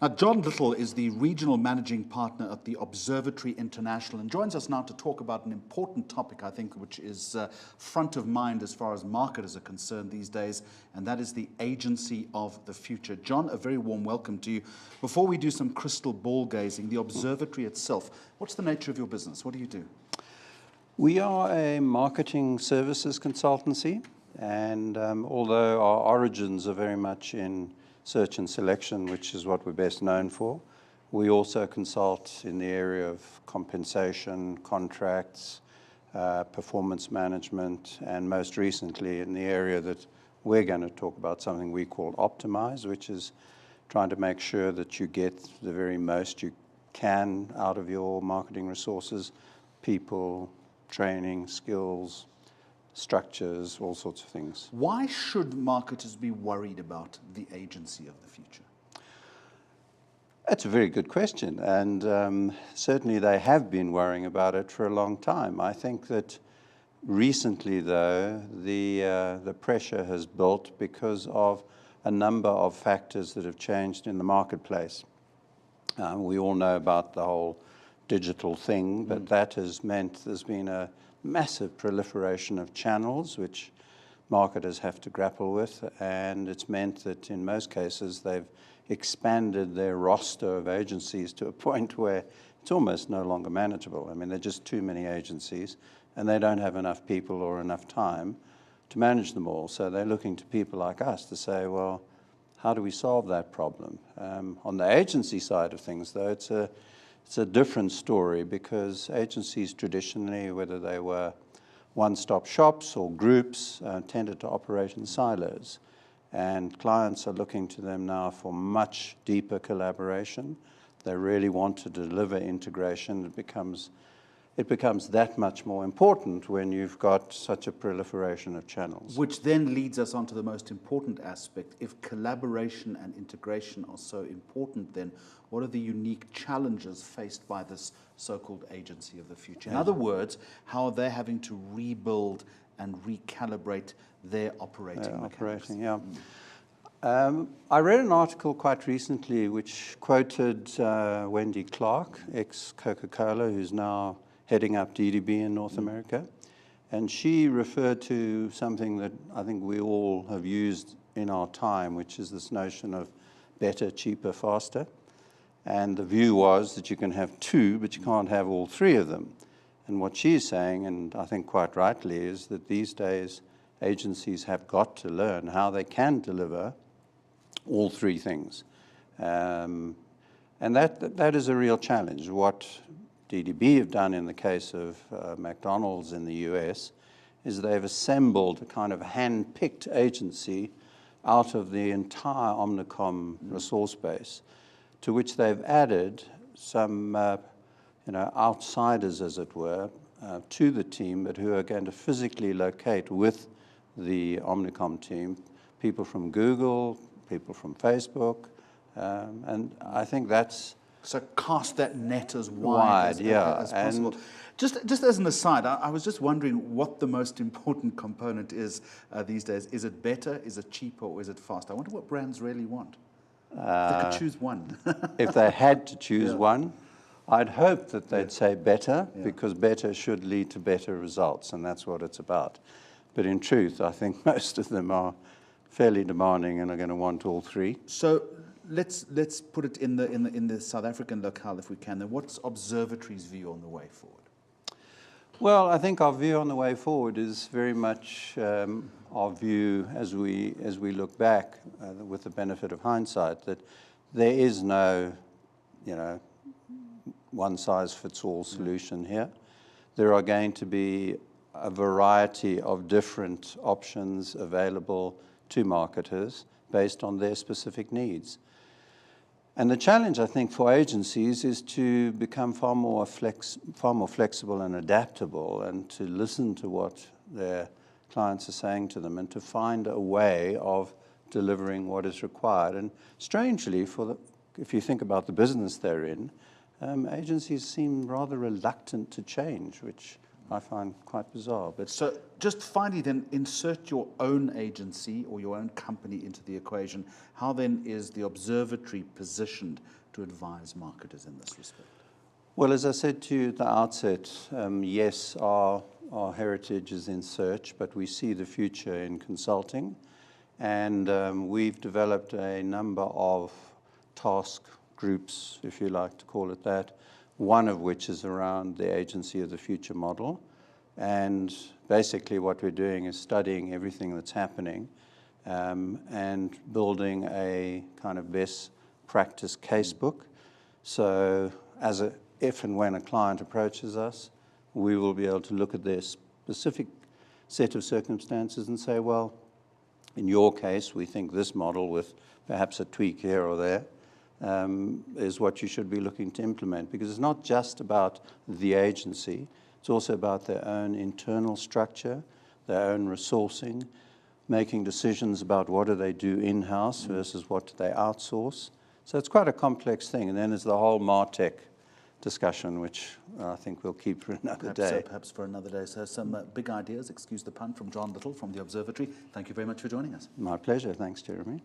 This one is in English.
Now, John Little is the Regional Managing Partner at the Observatory International and joins us now to talk about an important topic, I think, which is front of mind as far as marketers are concerned these days, and that is the agency of the future. John, a very warm welcome to you. Before we do some crystal ball gazing, the Observatory itself, what's the nature of your business? What do you do? We are a marketing services consultancy, and although our origins are very much in search and selection, which is what we're best known for, we also consult in the area of compensation, contracts, performance management, and most recently in the area that we're going to talk about, something we call optimize, which is trying to make sure that you get the very most you can out of your marketing resources, people, training, skills, structures, all sorts of things. Why should marketers be worried about the agency of the future? That's a very good question, and certainly they have been worrying about it for a long time. I think that recently, though, the pressure has built because of a number of factors that have changed in the marketplace. We all know about the whole digital thing, but that has meant there's been a massive proliferation of channels which marketers have to grapple with, and it's meant that in most cases they've expanded their roster of agencies to a point where it's almost no longer manageable. I mean, there are just too many agencies and they don't have enough people or enough time to manage them all. So they're looking to people like us to say, well, how do we solve that problem? On the agency side of things, though, it's a different story, because agencies traditionally, whether they were one-stop shops or groups, tended to operate in silos. And clients are looking to them now for much deeper collaboration. They really want to deliver integration. It becomes that much more important when you've got such a proliferation of channels. Which then leads us on to the most important aspect. If collaboration and integration are so important, then what are the unique challenges faced by this so-called agency of the future? In other words, how are they having to rebuild and recalibrate their operating mechanics? I read an article quite recently which quoted Wendy Clark, ex-Coca-Cola, who's now heading up DDB in North America. And she referred to something that I think we all have used in our time, which is this notion of better, cheaper, faster. And the view was that you can have two, but you can't have all three of them. And what she's saying, and I think quite rightly, is that these days agencies have got to learn how they can deliver all three things. And that is a real challenge. What DDB have done in the case of McDonald's in the US is they've assembled a kind of hand-picked agency out of the entire Omnicom resource base, to which they've added some outsiders, as it were, to the team, but who are going to physically locate with the Omnicom team, people from Google, people from Facebook, and I think that's... So cast that net as wide as possible. Just as an aside, I was just wondering what the most important component is these days. Is it better, is it cheaper, or is it faster? I wonder what brands really want. If they could choose one. If they had to choose one, I'd hope that they'd say better, because better should lead to better results, and that's what it's about. But in truth, I think most of them are fairly demanding and are going to want all three. So let's put it in the South African locale, if we can. Then what's Observatory's view on the way forward? Well, I think our view on the way forward is very much our view as we look back with the benefit of hindsight, that there is no, one-size-fits-all solution here. There are going to be a variety of different options available to marketers based on their specific needs. And the challenge, I think, for agencies is to become far more flexible and adaptable, and to listen to what their clients are saying to them, and to find a way of delivering what is required. And strangely, if you think about the business they're in, agencies seem rather reluctant to change, which I find quite bizarre. But So just finally then, insert your own agency or your own company into the equation. How then is the observatory positioned to advise marketers in this respect? well, as I said to you at the outset, yes, our heritage is in search, but we see the future in consulting. And we've developed a number of task groups, if you like to call it that, one of which is around the agency of the future model. And basically what we're doing is studying everything that's happening and building a kind of best practice casebook. So if and when a client approaches us, we will be able to look at their specific set of circumstances and say, well, in your case, we think this model with perhaps a tweak here or there is what you should be looking to implement. Because it's not just about the agency, it's also about their own internal structure, their own resourcing, making decisions about what do they do in-house versus what do they outsource. So it's quite a complex thing. And then there's the whole MarTech discussion, which I think we'll keep for another day. Perhaps for another day. So some big ideas, excuse the pun, from John Little from the Observatory. Thank you very much for joining us. My pleasure. Thanks, Jeremy.